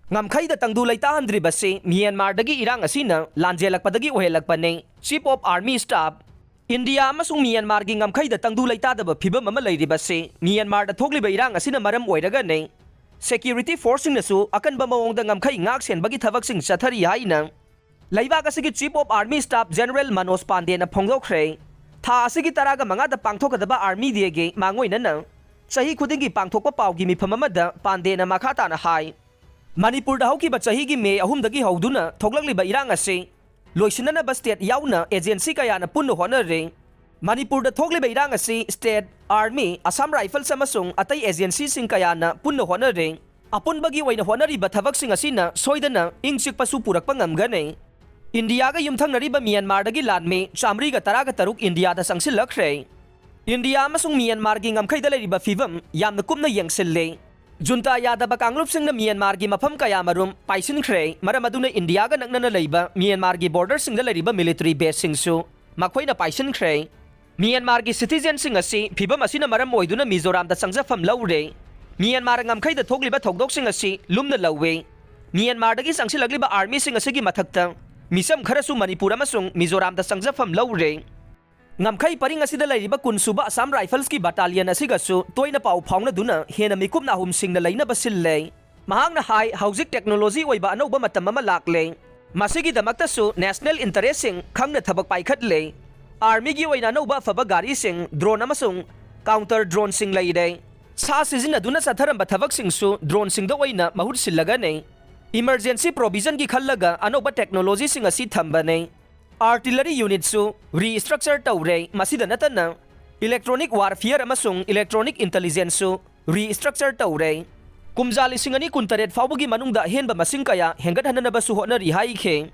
Ngamkhaida tangdu leitahandribase Myanmardagi irang asina lanjelakpadagi ohelakpane. Chief of Army Staff India amasung Myanmargi ngamkhaida tangdu leitadaba phibam ama leiribase Myanmarda thokliba irang asina maram oiraga ne. Security forcing nasu akanba mawongda ngamkhai ngak senbagi thabaksing chathari haina. Laibak asigi Chief of Army Staff General Manoj Pandey na phongdokkhre. Tha asigi taraga mangada pangthokadaba army diege mangoina na. Chahi khudingi pangthokpa pawgi mifam amada Pandey na makhata na hai. Manipur da hauki ba chahi gi me ahumdagi hauduna thoklakliba irang ase loisinanaba state yauna agency kaya na punno honare. Manipur da thokliba irang ase state army Assam Rifles amasung atay agency sing kaya na punno honare. Apunbagi waina honariba thabaksing asina soidana ingchikpa su purakpa ngamgane. India ga yumthangnariba Myanmar dagi lanme chamri ga taraga taruk India da sangsilakre. India amasung Myanmar gi ngamkhaida leiriba fibam yamna kumna yengsille. Junta yadaba kanglup sing na Myanmar gi mafam kaya marum paisinkhre maram aduna India ga naknana leiba Myanmar gi border sing da leiriba military base sing su makhoina paisinkhre. Myanmar gi citizen sing asi phibam asina maram oiduna Mizoram da sangjafam laure. Myanmar ngamkhaida thokliba thokdok sing asi lumna lawe. Myanmar dagi sangsilagliba army sing asigi mathakta misam kharasu Manipur amasung Mizoram da sangjafam laure. Ngamkhai paring asida leiriba kunsuba Assam Rifles ki battalion asigasu toina pau phaungna duna hena mikupna hum singna leina basille. Mahangna hai hauzik technology oiba anoba matam ama lakle. Masigi damakta su national interest sing khangna thabak paikhatle. Army gi oina anoba faba gari sing drone amasung counter drone sing leire. Sa sizina duna satharamba thabak sing su drone sing da oina mahut sillaga ne. Emergency provision ki khallaga anoba technology sing asi thamba ne. Artillery unit su restructure taure masida natana electronic warfare amasung electronic intelligence su restructure taure kumjali singani kuntaret fawbagi manungda henba masing kaya hengat hanana basu honari haikhe